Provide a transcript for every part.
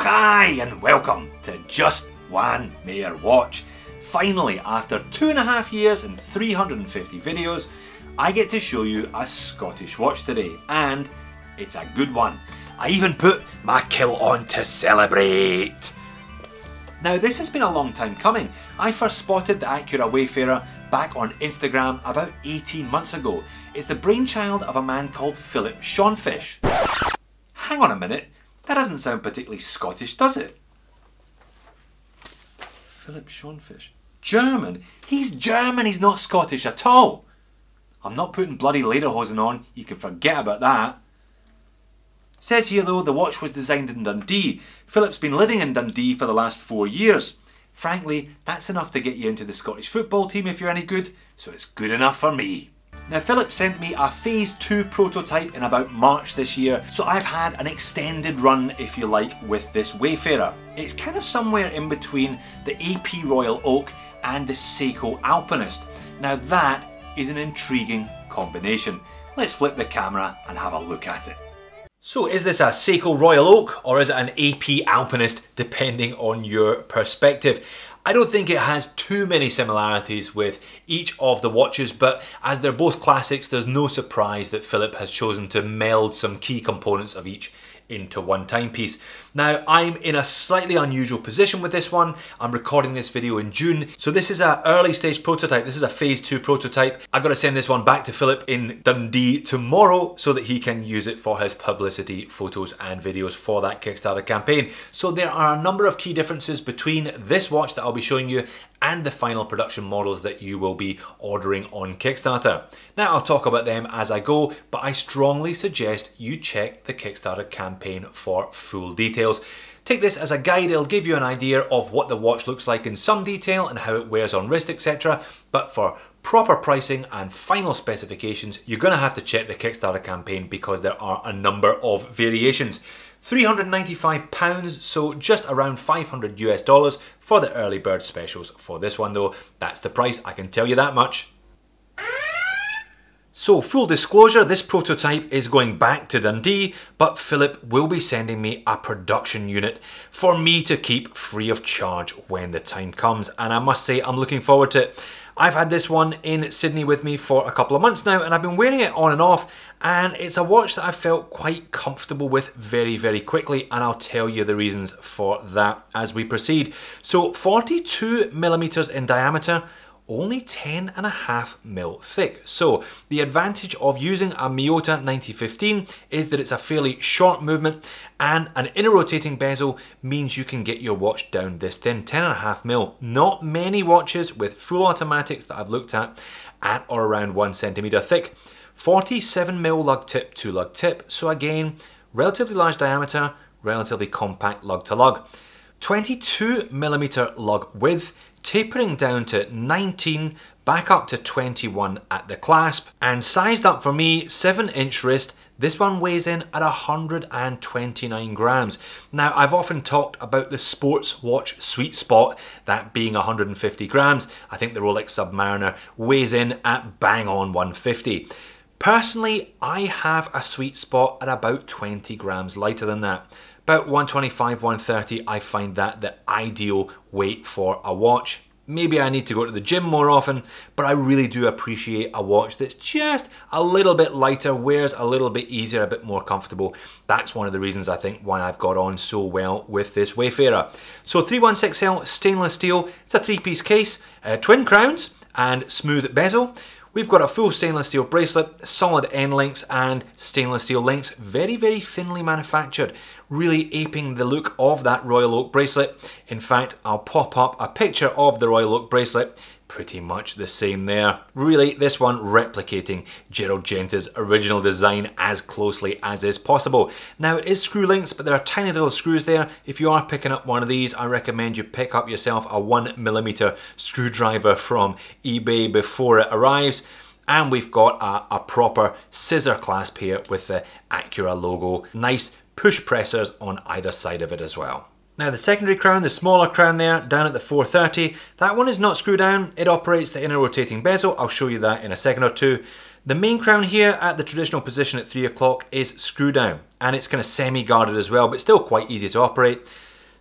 Hi and welcome to Just One Mere Watch. Finally, after 2.5 years and 350 videos, I get to show you a Scottish watch today, and it's a good one. I even put my kilt on to celebrate. Now this has been a long time coming. I first spotted the Akura Wayfarer back on Instagram about 18 months ago. It's the brainchild of a man called Philipp. Hang on a minute, that doesn't sound particularly Scottish, does it? Philipp. German? He's German, he's not Scottish at all. I'm not putting bloody lederhosen on, you can forget about that. Says here though, the watch was designed in Dundee. Philipp's been living in Dundee for the last 4 years. Frankly, that's enough to get you into the Scottish football team if you're any good, so it's good enough for me. Now Philipp sent me a Phase 2 prototype in about March this year, so I've had an extended run, if you like, with this Wayfarer. It's kind of somewhere in between the AP Royal Oak and the Seiko Alpinist. Now that is an intriguing combination. Let's flip the camera and have a look at it. So is this a Seiko Royal Oak or is it an AP Alpinist, depending on your perspective? I don't think it has too many similarities with each of the watches, but as they're both classics, there's no surprise that Philipp has chosen to meld some key components of each into one timepiece. Now I'm in a slightly unusual position with this one. I'm recording this video in June, so this is an early stage prototype. This is a Phase 2 prototype. I've got to send this one back to Philipp in Dundee tomorrow so that he can use it for his publicity photos and videos for that Kickstarter campaign. So there are a number of key differences between this watch that I'll be showing you and the final production models that you will be ordering on Kickstarter. Now I'll talk about them as I go, but I strongly suggest you check the Kickstarter campaign for full details. Take this as a guide, it'll give you an idea of what the watch looks like in some detail and how it wears on wrist, etc. But for proper pricing and final specifications, you're going to have to check the Kickstarter campaign because there are a number of variations. £395, so just around $500 US for the early bird specials for this one though. That's the price, I can tell you that much. So full disclosure, this prototype is going back to Dundee, but Philipp will be sending me a production unit for me to keep free of charge when the time comes, and I must say I'm looking forward to it. I've had this one in Sydney with me for a couple of months now and I've been wearing it on and off, and it's a watch that I felt quite comfortable with very quickly, and I'll tell you the reasons for that as we proceed. So 42mm in diameter, only 10.5mm thick. So the advantage of using a Miyota 9015 is that it's a fairly short movement, and an inner rotating bezel means you can get your watch down this thin, 10.5mm. Not many watches with full automatics that I've looked at or around 1 centimeter thick. 47mm lug tip to lug tip, so again, relatively large diameter, relatively compact lug to lug. 22mm lug width, tapering down to 19, back up to 21 at the clasp, and sized up for me, 7-inch wrist. This one weighs in at 129 grams. Now, I've often talked about the sports watch sweet spot, that being 150 grams. I think the Rolex Submariner weighs in at bang on 150. Personally, I have a sweet spot at about 20 grams lighter than that. About 125, 130, I find that the ideal weight for a watch. Maybe I need to go to the gym more often, but I really do appreciate a watch that's just a little bit lighter, wears a little bit easier, a bit more comfortable. That's one of the reasons I think why I've got on so well with this Wayfarer. So 316L stainless steel, it's a 3-piece case, twin crowns and smooth bezel. We've got a full stainless steel bracelet, solid end links and stainless steel links, very thinly manufactured, really aping the look of that Royal Oak bracelet. In fact, I'll pop up a picture of the Royal Oak bracelet, pretty much the same there. Really, this one replicating Gerald Genta's original design as closely as is possible. Now it is screw links, but there are tiny little screws there. If you are picking up one of these, I recommend you pick up yourself a 1mm screwdriver from eBay before it arrives. And we've got a proper scissor clasp here with the Akura logo. Nice push pressers on either side of it as well. Now the secondary crown, the smaller crown there, down at the 430, that one is not screw down, it operates the inner rotating bezel, I'll show you that in a second or two. The main crown here at the traditional position at 3 o'clock is screw down, and it's kind of semi-guarded as well, but still quite easy to operate.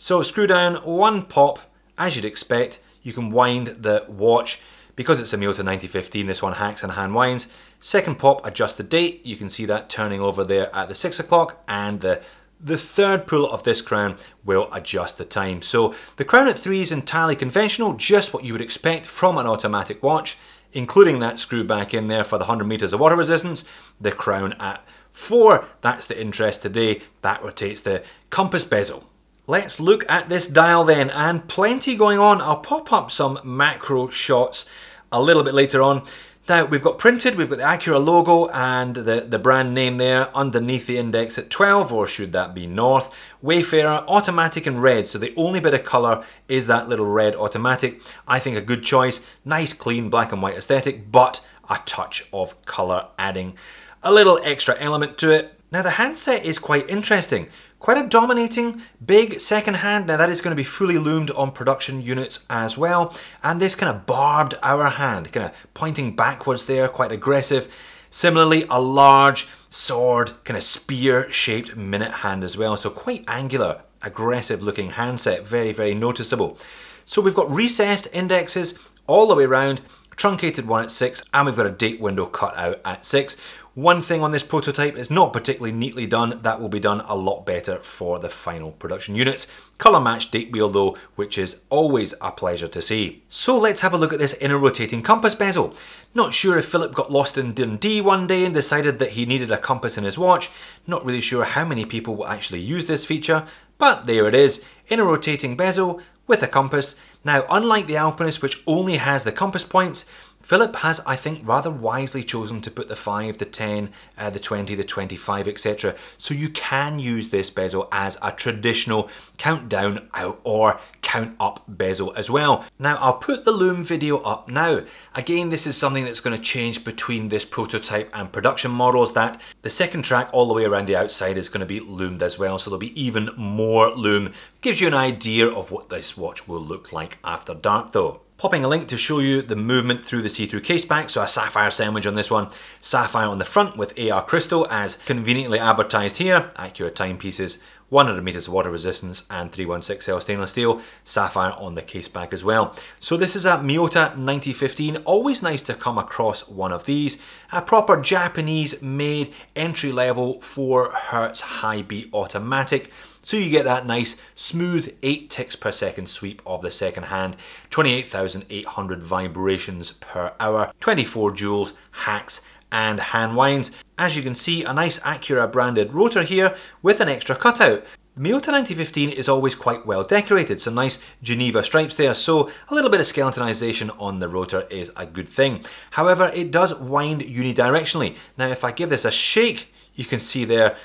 So screw down, one pop, as you'd expect. You can wind the watch. Because it's a Miyota 9015, this one hacks and hand winds. Second pop, adjust the date. You can see that turning over there at the 6 o'clock, and the third pull of this crown will adjust the time. So the crown at 3 is entirely conventional, just what you would expect from an automatic watch, including that screw back in there for the 100 meters of water resistance. The crown at 4, that's the interest today, that rotates the compass bezel. Let's look at this dial then, and plenty going on. I'll pop up some macro shots a little bit later on. Now we've got printed, we've got the Akura logo and the brand name there underneath the index at 12, or should that be north. Wayfarer, automatic and red, so the only bit of colour is that little red automatic. I think a good choice, nice clean black and white aesthetic, but a touch of colour adding a little extra element to it. Now the handset is quite interesting. Quite a dominating, big second hand. Now that is going to be fully loomed on production units as well. And this kind of barbed hour hand, kind of pointing backwards there, quite aggressive. Similarly, a large sword, kind of spear shaped minute hand as well. So quite angular, aggressive looking handset, very, very noticeable. So we've got recessed indexes all the way around, truncated one at 6, and we've got a date window cut out at 6. One thing on this prototype is not particularly neatly done. That will be done a lot better for the final production units. Colour matched date wheel though, which is always a pleasure to see. So let's have a look at this inner rotating compass bezel. Not sure if Philip got lost in Dundee one day and decided that he needed a compass in his watch. Not really sure how many people will actually use this feature, but there it is. Inner rotating bezel with a compass. Now, unlike the Alpinist, which only has the compass points, Philip has, I think, rather wisely chosen to put the 5, the 10, the 20, the 25, etc. So you can use this bezel as a traditional countdown out or count up bezel as well. Now, I'll put the loom video up now. Again, this is something that's going to change between this prototype and production models, that the second track all the way around the outside is going to be loomed as well. So there'll be even more loom. Gives you an idea of what this watch will look like after dark though. Popping a link to show you the movement through the see-through case back, so a sapphire sandwich on this one. Sapphire on the front with AR crystal as conveniently advertised here. Accurate timepieces, 100 meters of water resistance and 316L stainless steel. Sapphire on the case back as well. So this is a Miyota 9015. Always nice to come across one of these. A proper Japanese made entry level 4 Hz high beat automatic. So you get that nice smooth 8 ticks per second sweep of the second hand, 28,800 vibrations per hour, 24 joules, hacks and hand winds. As you can see, a nice Akura branded rotor here with an extra cutout. The Miyota 9015 is always quite well decorated, some nice Geneva stripes there, so a little bit of skeletonization on the rotor is a good thing. However, it does wind unidirectionally. Now if I give this a shake, you can see there,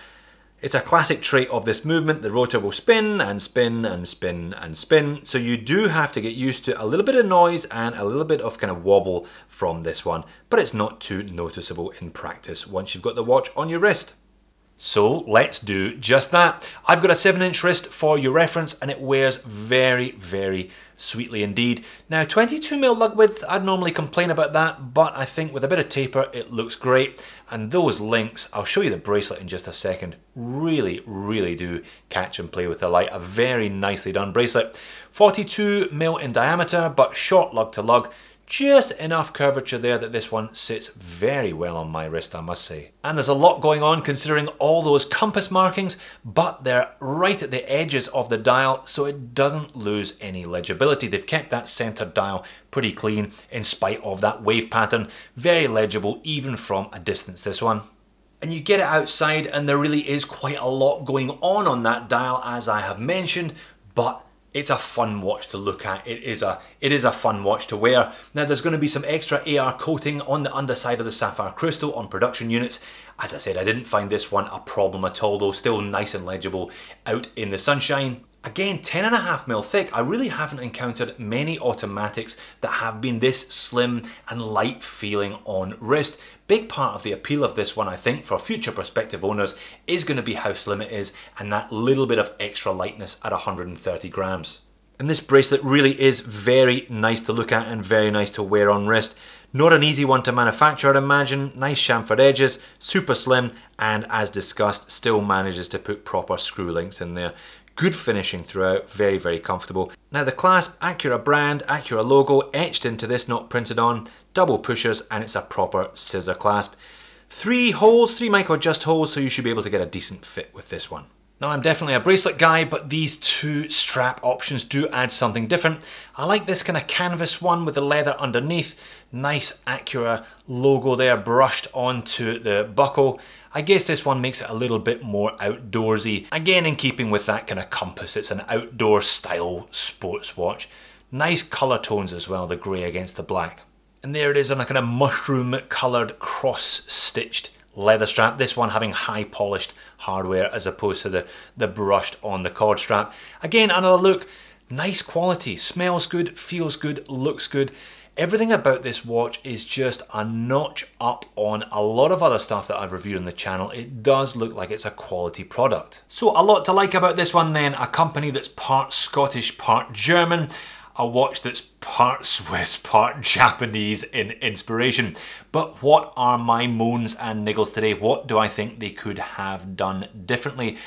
it's a classic trait of this movement. The rotor will spin and spin and spin and spin. So you do have to get used to a little bit of noise and a little bit of kind of wobble from this one, but it's not too noticeable in practice once you've got the watch on your wrist. So let's do just that. I've got a 7-inch wrist for your reference and it wears very, very sweetly indeed. Now 22mm lug width, I'd normally complain about that, but I think with a bit of taper it looks great. And those links, I'll show you the bracelet in just a second, really, really do catch and play with the light. A very nicely done bracelet. 42mm in diameter, but short lug to lug. Just enough curvature there that this one sits very well on my wrist, I must say. And there's a lot going on considering all those compass markings, but they're right at the edges of the dial so it doesn't lose any legibility. They've kept that center dial pretty clean in spite of that wave pattern. Very legible even from a distance, this one. And you get it outside and there really is quite a lot going on that dial, as I have mentioned, but it's a fun watch to look at. It is a fun watch to wear. Now there's going to be some extra AR coating on the underside of the sapphire crystal on production units. As I said, I didn't find this one a problem at all though, still nice and legible out in the sunshine. Again, 10.5mm thick. I really haven't encountered many automatics that have been this slim and light feeling on wrist. Big part of the appeal of this one, I think, for future prospective owners is going to be how slim it is and that little bit of extra lightness at 130 grams. And this bracelet really is very nice to look at and very nice to wear on wrist. Not an easy one to manufacture, I'd imagine. Nice chamfered edges, super slim, and as discussed, still manages to put proper screw links in there. Good finishing throughout, very, very comfortable. Now the clasp, Akura brand, Akura logo etched into this, not printed on, double pushers, and it's a proper scissor clasp. 3 holes, 3 micro adjust holes, so you should be able to get a decent fit with this one. Now I'm definitely a bracelet guy, but these 2 strap options do add something different. I like this kind of canvas one with the leather underneath. Nice Akura logo there brushed onto the buckle. I guess this one makes it a little bit more outdoorsy. Again, in keeping with that kind of compass, it's an outdoor style sports watch. Nice colour tones as well, the grey against the black. And there it is on a kind of mushroom coloured cross-stitched leather strap. This one having high polished hardware as opposed to the brushed on the cord strap. Again, another look, nice quality, smells good, feels good, looks good. Everything about this watch is just a notch up on a lot of other stuff that I've reviewed on the channel. It does look like it's a quality product. So a lot to like about this one then, a company that's part Scottish, part German, a watch that's part Swiss, part Japanese in inspiration. But what are my moans and niggles today? What do I think they could have done differently?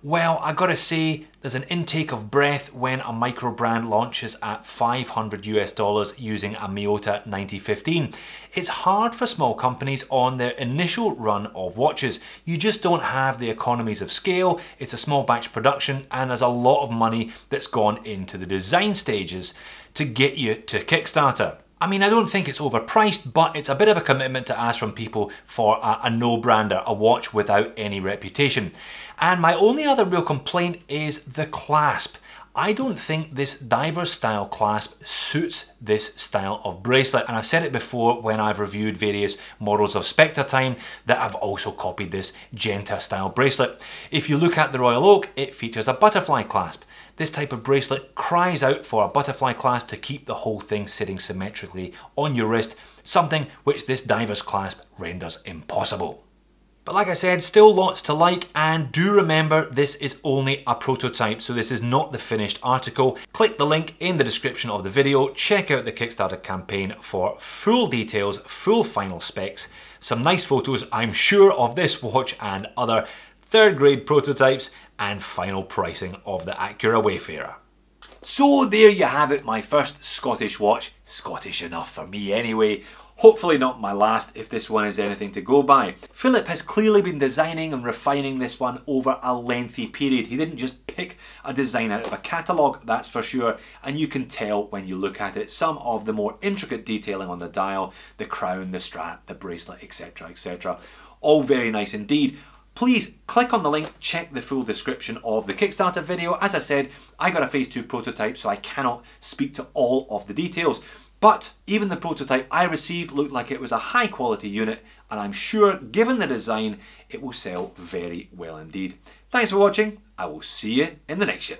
Well, I gotta say, there's an intake of breath when a micro brand launches at $500 US using a Miyota 9015. It's hard for small companies on their initial run of watches. You just don't have the economies of scale, it's a small batch production, and there's a lot of money that's gone into the design stages to get you to Kickstarter. I mean, I don't think it's overpriced, but it's a bit of a commitment to ask from people for a no-brander, a watch without any reputation. And my only other real complaint is the clasp. I don't think this diver style clasp suits this style of bracelet. And I've said it before when I've reviewed various models of Spectre Time that I've also copied this Genta style bracelet. If you look at the Royal Oak, it features a butterfly clasp. This type of bracelet cries out for a butterfly clasp to keep the whole thing sitting symmetrically on your wrist, something which this diver's clasp renders impossible. But like I said, still lots to like, and do remember this is only a prototype, so this is not the finished article. Click the link in the description of the video, check out the Kickstarter campaign for full details, full final specs, some nice photos I'm sure of this watch and other third grade prototypes, and final pricing of the Akura Wayfarer. So there you have it, my first Scottish watch. Scottish enough for me anyway. Hopefully not my last if this one is anything to go by. Philipp has clearly been designing and refining this one over a lengthy period. He didn't just pick a design out of a catalogue, that's for sure, and you can tell when you look at it some of the more intricate detailing on the dial, the crown, the strap, the bracelet, etc, etc. All very nice indeed. Please click on the link, check the full description of the Kickstarter video. As I said, I got a phase 2 prototype, so I cannot speak to all of the details. But even the prototype I received looked like it was a high quality unit, and I'm sure, given the design, it will sell very well indeed. Thanks for watching. I will see you in the next one.